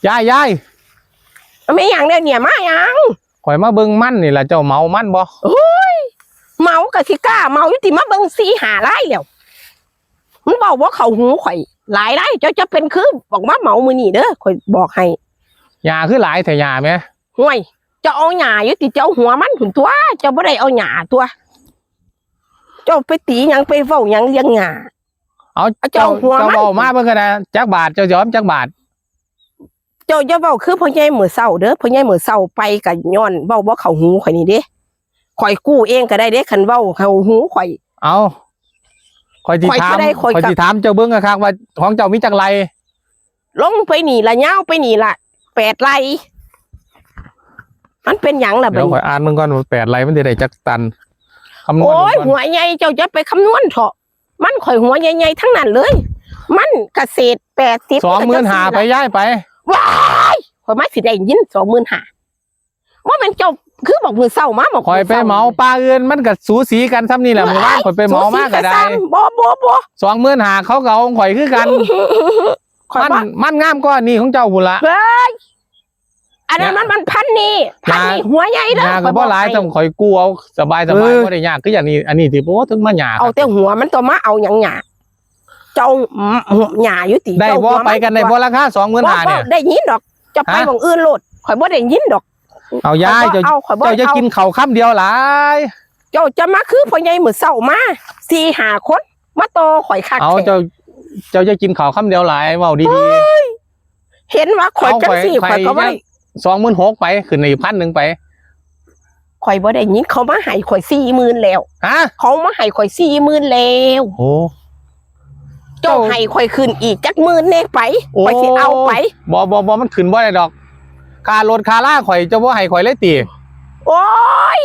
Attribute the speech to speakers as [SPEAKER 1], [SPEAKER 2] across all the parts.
[SPEAKER 1] ยาย
[SPEAKER 2] ไม่อย่างเดียวเนี่ยมาอย่าง
[SPEAKER 1] ข่อยมาเบิ่งมันนี่แหละเจ้าเมามันบ่
[SPEAKER 2] โอ้ยเมากะสิกล้าเมาอยู่ที่มาเบิ่งสีหาไร่แล้วมันบอกว่าเขาหูข่อยหลายไร่เจ้าจะเป็นคือบอกมาเมามือนี่เด้อข่อยบอกให้
[SPEAKER 1] หญ้าคือหลายแต่หญ้าแม่
[SPEAKER 2] ห่วยจะเอาหญ้าอยู่ที่เจ้าหัวมันถุนตัวเจ้าบ่ได้เอาหญ้าตัวเจ้าไปตีหยังไปเว้าหยังเลี้ยงหญ้า
[SPEAKER 1] เอาเจ้าเว้ามาเบิ่งกันนะจักบาทเจ้ายอมจักบาท
[SPEAKER 2] เจ้าจะเว้าคือพ่อใหญ่มื้อเช้าเด้อพ่อใหญ่มื้อเช้าไปก็ย้อนเว้าบ่เข้าหูข่อยนี่เด้ข่อยกู้เองก็ได้เด้คันเว้าเข้าหูข่อย
[SPEAKER 1] เอาข่อยสิถามเจ้าเบิ่งครับว่าของเจ้ามีจักไร
[SPEAKER 2] ลงไปนี่ละยาวไปนี่ละ8 ไร่มันเป็นหยังล่ะบัดนี้
[SPEAKER 1] เดี๋ยวข่อยอ่านมึงก่อนว่า8 ไร่มันสิได้จักตันคำนวณ
[SPEAKER 2] โอ้ยหัวใหญ่เจ้าจะไปคำนวณเถอะมันข่อยหัวใหญ่ๆทั้งนั้นเลยมันเกษตร80
[SPEAKER 1] 25,000ไปย้ายไป
[SPEAKER 2] ว้ายข่อยมาสิได้ยิน25,000ว่ามันเจ้าคือบอกมือเศร้ามาบอก
[SPEAKER 1] ข่อยไปเหมาปลาอื่นมันก็สูสีกันซ้ำนี่แหละมื้อวานข่อยไปเหมามากก็ได้
[SPEAKER 2] บ่
[SPEAKER 1] 25,000เขาก็เอาข่อยคือกันมันงามกว่านี่ของเจ้าพุ่นละ
[SPEAKER 2] เฮ้ยอันนั้นมันพันนี่หัวใหญ่เด้อ
[SPEAKER 1] ก็บ่หลายต้องข่อยกู้เอาสบายบ่ได้ยากคืออย่างนี้อันนี้ที่บ่ถึงมาหยา
[SPEAKER 2] เอาแต่หัวมันต่อมาเอาหยังหยาเจ้าหยาอยู่ติ
[SPEAKER 1] ได้บ่ไปกันได้บ่ราคา25,000เนี่ย
[SPEAKER 2] ได้ยินดอกจะไปของอื่นโลดข่อยบ่ได้ยินดอก
[SPEAKER 1] เอายายเจ้าจะกินข้าวค่ำเดียวหลาย
[SPEAKER 2] เจ้าจะมาคือพ่อใหญ่มื้อเช้ามา4-5 คนมาโตข่อยคัก
[SPEAKER 1] เอาเจ้าจะกินข้าวค่ำเดียวหลายเว้าดี
[SPEAKER 2] ๆเห็นว่าข่อยจังซี่ข่อยก็บ่
[SPEAKER 1] 26,000ไปขึ้นอีก1,000ไป
[SPEAKER 2] ข่อยบ่ได้ยินเขามาให้ข่อย40,000แล้ว
[SPEAKER 1] ฮะ
[SPEAKER 2] เขามาให้ข่อย40,000แล้ว
[SPEAKER 1] โอ้
[SPEAKER 2] เจ้าให้ข่อยขึ้นอีกจัก10,000แน่ไปข่อยสิเอาไป
[SPEAKER 1] บ่มันขึ้นบ่ได้ดอกค่ารถค่าล่าข่อยเจ้าบ่ให้ข่อยเลยติ
[SPEAKER 2] โอ้ย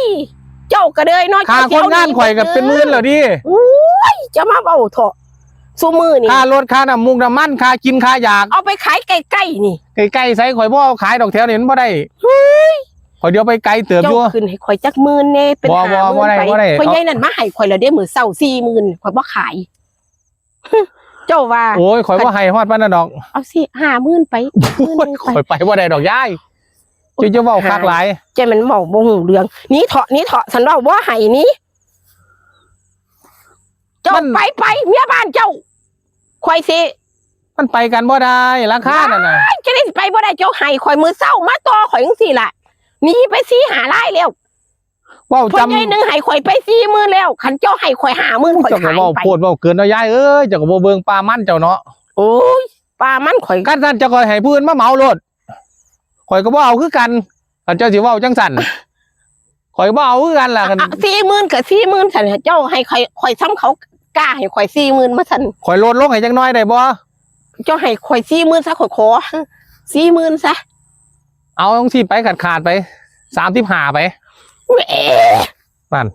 [SPEAKER 2] เจ้าก็เลยเนาะ
[SPEAKER 1] ค่าคนงานข่อยก็เป็นหมื่นแล้วดิ
[SPEAKER 2] โอ้ยจะมาเว้าเถาะซุมื้อนี่
[SPEAKER 1] ค่ารถค่าน้ำมูกน้ำมันค่ากินค่าอยาก
[SPEAKER 2] เอาไปขายใกล้ๆนี่
[SPEAKER 1] ใกล้ๆไสข่อยบ่เอาขายดอกแถวนี้มันบ่ได้ข่อยเดี๋ยวไปไกลเติบอยู่
[SPEAKER 2] เจ้าขึ้นให้ข่อยจัก10,000แน่เป็น
[SPEAKER 1] 50,000ไป
[SPEAKER 2] ข่อยใหญ่นั่นมาให้ข่อยแล้วเด้มื้อเช้า40,000ข่อยบ่ขายเจ้าว่า
[SPEAKER 1] โอ้ยข่อยบ่ให้ฮอดปานนั้นดอก
[SPEAKER 2] เอาสิ50,000ไป
[SPEAKER 1] ข่อยไปบ่ได้ดอกยายจะเว้าคักหลาย
[SPEAKER 2] ใจมันเว้าบ่ฮู้เรื่องนี่เถาะฉันเว้าบ่ให้นี้เจ้าไปเมียบ้านเจ้าข่อยสิ
[SPEAKER 1] มันไปกันบ่ได้ราคานั่นน่ะ
[SPEAKER 2] จะได้ไปบ่ได้เจ้าให้ข่อยมื้อเช้ามาต่อข่อยจังซี่ล่ะหนีไป4-5 รายแล้ว
[SPEAKER 1] เว้าจำ
[SPEAKER 2] พ่อใหญ่นึงให้ข่อยไป40,000แล้วคันเจ้าให้ข่อย50,000ข่อยขายไป
[SPEAKER 1] เจ้าก็เว้าโพดเว้าเกินเนาะยายเอ้ยเจ้าก็บ่เบิ่งปลามันเจ้าเนาะ
[SPEAKER 2] โอ้ยปลามันข่อย
[SPEAKER 1] กันซั่นเจ้าก็ให้ผู้อื่นมาเหมาโลดข่อยก็บ่เอาคือกันคันเจ้าสิเว้าจังซั่นข่อยบ่เอาคือกันล่ะคัน
[SPEAKER 2] 40,000ก็40,000ซั่นเจ้าให้ข่อยซ้ำเขากล้าให้ข่อย40,000มาซั่น
[SPEAKER 1] ข่อยลดลงให้จักหน่อยได้บ่
[SPEAKER 2] เจ้าให้ข่อย40,000ซะข่อยขอ40,000ซะ
[SPEAKER 1] เอาจังซี่ไปขาดไป35ไปนั่น